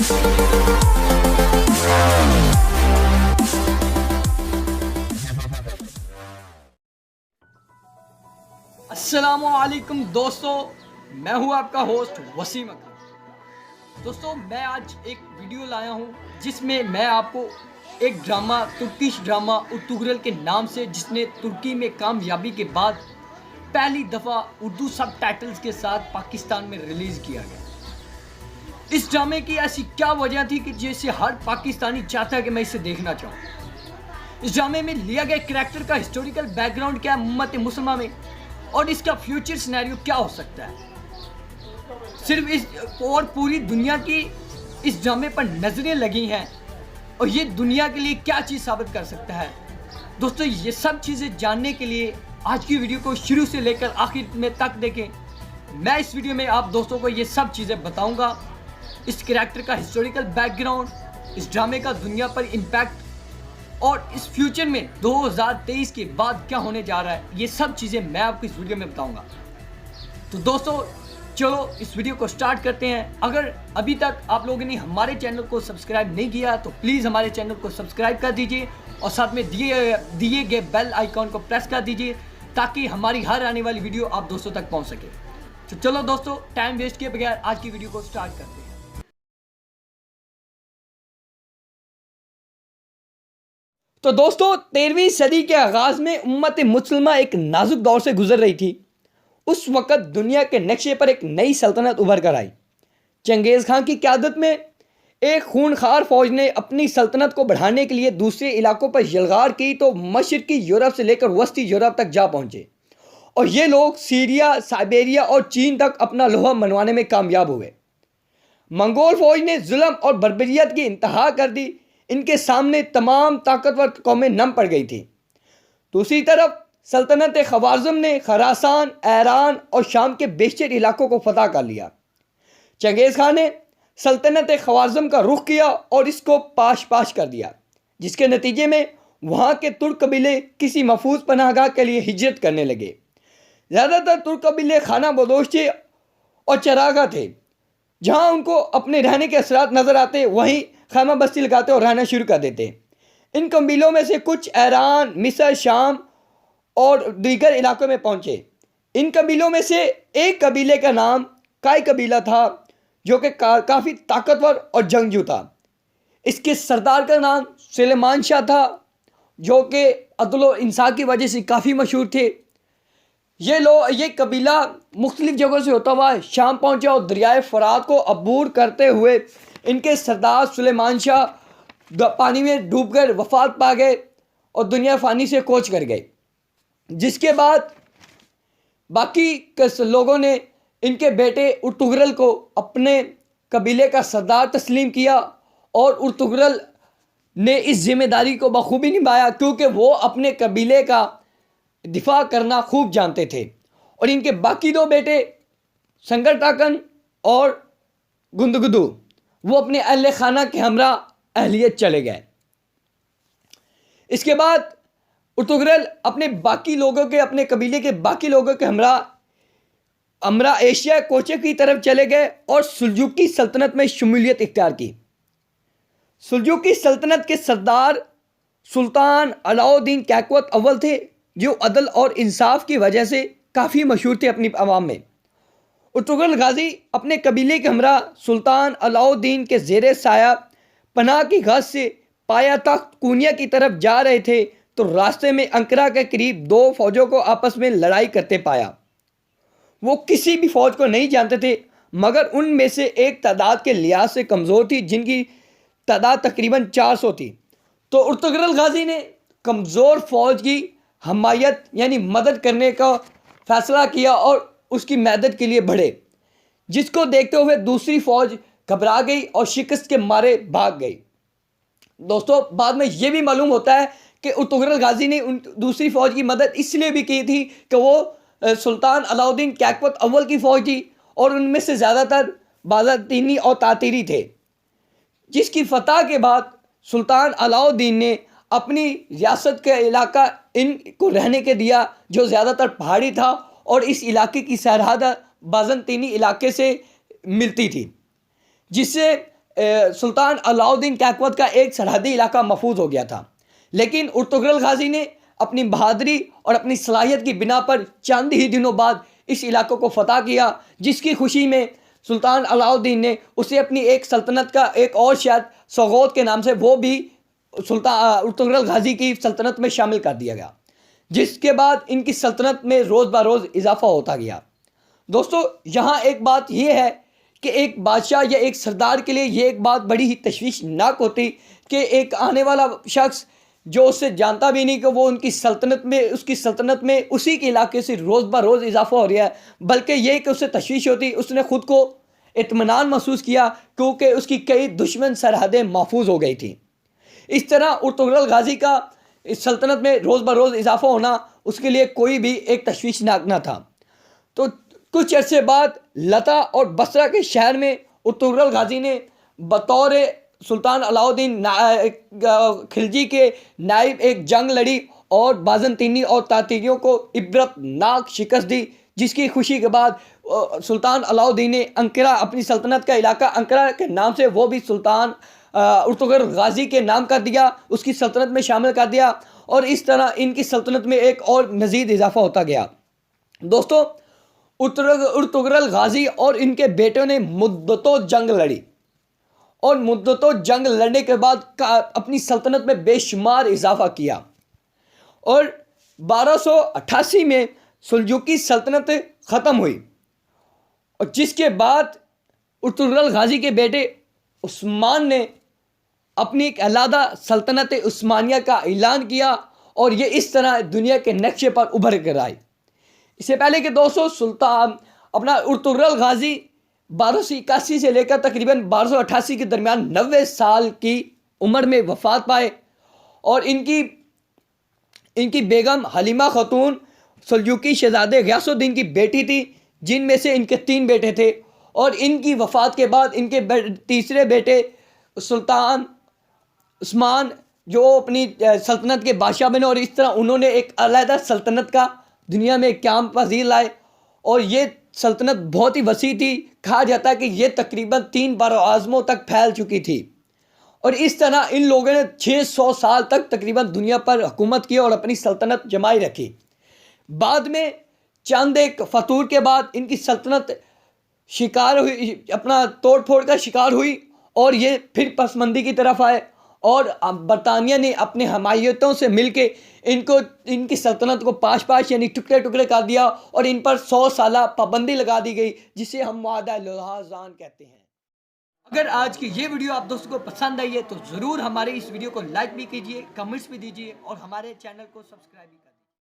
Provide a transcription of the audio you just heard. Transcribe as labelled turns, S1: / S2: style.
S1: अस्सलामुअलैकुम दोस्तों, मैं हूं आपका होस्ट वसीम अकरम। दोस्तों, मैं आज एक वीडियो लाया हूं जिसमें मैं आपको एक ड्रामा, तुर्किश ड्रामा उर्तुगरल के नाम से, जिसने तुर्की में कामयाबी के बाद पहली दफ़ा उर्दू सब टाइटल्स के साथ पाकिस्तान में रिलीज़ किया गया। इस ड्रामे की ऐसी क्या वजह थी कि जैसे हर पाकिस्तानी चाहता है कि मैं इसे देखना चाहूँ। इस ड्रामे में लिया गया कैरेक्टर का हिस्टोरिकल बैकग्राउंड क्या है उम्मत मुसलमा में, और इसका फ्यूचर सिनेरियो क्या हो सकता है। सिर्फ इस और पूरी दुनिया की इस ड्रामे पर नजरें लगी हैं, और ये दुनिया के लिए क्या चीज़ साबित कर सकता है। दोस्तों, ये सब चीज़ें जानने के लिए आज की वीडियो को शुरू से लेकर आखिर में तक देखें। मैं इस वीडियो में आप दोस्तों को ये सब चीज़ें बताऊंगा। इस कैरेक्टर का हिस्टोरिकल बैकग्राउंड, इस ड्रामे का दुनिया पर इम्पैक्ट, और इस फ्यूचर में 2023 के बाद क्या होने जा रहा है, ये सब चीज़ें मैं आपको इस वीडियो में बताऊंगा। तो दोस्तों, चलो इस वीडियो को स्टार्ट करते हैं। अगर अभी तक आप लोगों ने हमारे चैनल को सब्सक्राइब नहीं किया तो प्लीज़ हमारे चैनल को सब्सक्राइब कर दीजिए, और साथ में दिए गए बेल आइकॉन को प्रेस कर दीजिए, ताकि हमारी हर आने वाली वीडियो आप दोस्तों तक पहुँच सके। तो चलो दोस्तों, टाइम वेस्ट किए बगैर आज की वीडियो को स्टार्ट करते हैं। तो दोस्तों, 13वीं सदी के आगाज़ में उम्मत मुसलमा एक नाजुक दौर से गुजर रही थी। उस वक़्त दुनिया के नक्शे पर एक नई सल्तनत उभर कर आई। चंगेज़ खान की क़यादत में एक खूनखार फ़ौज ने अपनी सल्तनत को बढ़ाने के लिए दूसरे इलाकों पर यलगार की तो मशरक़ी यूरोप से लेकर वस्ती यूरोप तक जा पहुँचे, और ये लोग सीरिया, साइबेरिया और चीन तक अपना लोहा मनवाने में कामयाब हुए। मंगोल फ़ौज ने जुल्म और बर्बरियत की इंतहा कर दी। इनके सामने तमाम ताकतवर कौमें नम पड़ गई थी। दूसरी तरफ सल्तनत ख़वारिज़म ने खरासान, ईरान और शाम के बेशतर इलाकों को फतह कर लिया। चंगेज़ खान ने सल्तनत ख़वारिज़म का रुख किया और इसको पाश पाश कर दिया, जिसके नतीजे में वहाँ के तुर्क कबीले किसी महफूज पनाहगाह के लिए हिजरत करने लगे। ज़्यादातर तुर्क कबीले खाना बदोश थे और चरागा थे। जहाँ उनको अपने रहने के असरात नज़र आते, वहीं खैमा बस्ती लगाते और रहना शुरू कर देते। इन कबीलों में से कुछ ईरान, मिस्र, शाम और दीगर इलाकों में पहुँचे। इन कबीलों में से एक कबीले का नाम काय कबीला था, जो कि काफ़ी ताकतवर और जंगजू था। इसके सरदार का नाम सुलेमान शाह था, जो कि अदल व इंसाफ की वजह से काफ़ी मशहूर थे। ये कबीला मुख्तलिफ जगहों से होता हुआ शाम पहुँचा और दरियाए फ़रात को अबूर करते हुए इनके सरदार सुलेमान शाह पानी में डूबकर वफ़ात पा गए और दुनिया फ़ानी से कोच कर गए। जिसके बाद बाकी लोगों ने इनके बेटे उर्तुगरल को अपने कबीले का सरदार तस्लीम किया, और उर्तुगरल ने इस जिम्मेदारी को बखूबी निभाया, क्योंकि वो अपने कबीले का दिफा करना खूब जानते थे। और इनके बाकी दो बेटे संगरटाकन और गुंदगुदू, वो अपने अहले खाना के हमरा अहलियत चले गए। इसके बाद उर्तुगरल अपने कबीले के बाकी लोगों के हमरा एशिया कोचे की तरफ चले गए और सुल्जूकी सल्तनत में शमूलियत इख्तियार की। सुल्जूकी सल्तनत के सरदार सुल्तान अलाउद्दीन कैकवत अव्वल थे, जो अदल और इंसाफ की वजह से काफ़ी मशहूर थे अपनी आवाम में। उर्तुगरल गाजी अपने कबीले के हमरा सुल्तान अलाउद्दीन के ज़ेरे साया पनाह की गज़ से पाया तख्त कूनिया की तरफ जा रहे थे, तो रास्ते में अंकरा के करीब दो फौजों को आपस में लड़ाई करते पाया। वो किसी भी फौज को नहीं जानते थे, मगर उनमें से एक तादाद के लिहाज से कमज़ोर थी, जिनकी तादाद तकरीबन 400 थी। तो उर्तुगरल गाजी ने कमज़ोर फौज की हमायत यानी मदद करने का फ़ैसला किया और उसकी मदद के लिए बढ़े, जिसको देखते हुए दूसरी फ़ौज घबरा गई और शिकस्त के मारे भाग गई। दोस्तों, बाद में ये भी मालूम होता है कि उर्तुगरल गाजी ने उन दूसरी फ़ौज की मदद इसलिए भी की थी कि वो सुल्तान अलाउद्दीन कैकवत अव्वल की फ़ौज थी, और उनमें से ज़्यादातर बाज़ातीनी और तातीरी थे, जिसकी फतह के बाद सुल्तान अलाउद्दीन ने अपनी रियासत का इलाका इनको रहने के दिया, जो ज़्यादातर पहाड़ी था, और इस इलाके की सरहद बाज़ंतीनी इलाके से मिलती थी, जिससे सुल्तान अलाउद्दीन कैकवत का एक सरहदी इलाका महफूज हो गया था। लेकिन उर्तुगरल गाजी ने अपनी बहादुरी और अपनी सलाहियत की बिना पर चंद ही दिनों बाद इस इलाके को फतह किया, जिसकी खुशी में सुल्तान अलाउद्दीन ने उसे अपनी एक सल्तनत का एक और शायद सौगौत के नाम से वो भी सुल्तान उर्तुगरल गाजी की सल्तनत में शामिल कर दिया गया, जिसके बाद इनकी सल्तनत में रोज़ ब रोज़ इजाफा होता गया। दोस्तों, यहाँ एक बात यह है कि एक बादशाह या एक सरदार के लिए ये एक बात बड़ी ही तशवीशनाक होती कि एक आने वाला शख्स जो उससे जानता भी नहीं कि वो उनकी सल्तनत में उसकी सल्तनत में उसी के इलाके से रोज़ ब रोज़ इजाफा हो रहा है, बल्कि ये कि उससे तशवीश होती, उसने ख़ुद को इत्मीनान महसूस किया क्योंकि उसकी कई दुश्मन सरहदें महफूज हो गई थी। इस तरह उर्तुगरल गाजी का इस सल्तनत में रोज़ ब रोज़ इजाफा होना उसके लिए कोई भी एक तशवीशनाक न था। तो कुछ अरसे बाद लता और बसरा के शहर में उर्तुगरल गाजी ने बतौर सुल्तान अलाउद्दीन खिलजी के नाइब एक जंग लड़ी और बाज़ंतीनी और तातीरियों को इबरतनाक शिकस्त दी, जिसकी खुशी के बाद सुल्तान अलाउद्दीन ने अंकारा अपनी सल्तनत का इलाका अंकारा के नाम से वो भी सुल्तान उर्तुगरल गाजी के नाम कर दिया, उसकी सल्तनत में शामिल कर दिया और इस तरह इनकी सल्तनत में एक और मज़ीद इजाफा होता गया। दोस्तों, उर्तुगरल गाजी और इनके बेटों ने मुद्दतों जंग लड़ी और मुद्दतों जंग लड़ने के बाद अपनी सल्तनत में बेशुमार इजाफा किया और 1288 में सुल्जूकी सल्तनत ख़त्म हुई और जिसके बाद उर्तुगरल गाजी के बेटे उस्मान ने अपनी एक अलहदा सल्तनत उस्मानिया का ऐलान किया और ये इस तरह दुनिया के नक्शे पर उभर कर आई। इससे पहले कि दोस्तों सुल्तान अपना उर्तुगरल गाजी 1281 से लेकर तकरीबन 1288 के दरमियान 90 साल की उम्र में वफ़ात पाए और इनकी बेगम हलीमा खातून सल्जूकी शहजादे गयासुद्दीन की बेटी थी, जिनमें से इनके 3 बेटे थे और इनकी वफ़ात के बाद इनके तीसरे बेटे सुल्तान उस्मान जो अपनी सल्तनत के बादशाह बने और इस तरह उन्होंने एक अलहदा सल्तनत का दुनिया में क़याम पज़ीर लाए और ये सल्तनत बहुत ही वसी थी। कहा जाता है कि ये तकरीबन 3 बरआज़मों तक फैल चुकी थी और इस तरह इन लोगों ने 600 साल तक तकरीबन दुनिया पर हुकूमत की और अपनी सल्तनत जमाई रखी। बाद में चंद एक फतूर के बाद इनकी सल्तनत शिकार हुई, अपना तोड़ फोड़ का शिकार हुई और ये फिर पसमंदी की तरफ आए और बरतानिया ने अपने हमायतों से मिलके इनकी सल्तनत को पाश पाश यानी टुकड़े टुकड़े कर दिया और इन पर 100 साला पाबंदी लगा दी गई, जिसे हम मुआहदा लौहाज़ान कहते हैं। अगर आज की ये वीडियो आप दोस्तों को पसंद आई है तो ज़रूर हमारे इस वीडियो को लाइक भी कीजिए, कमेंट्स भी दीजिए और हमारे चैनल को सब्सक्राइब भी करिए।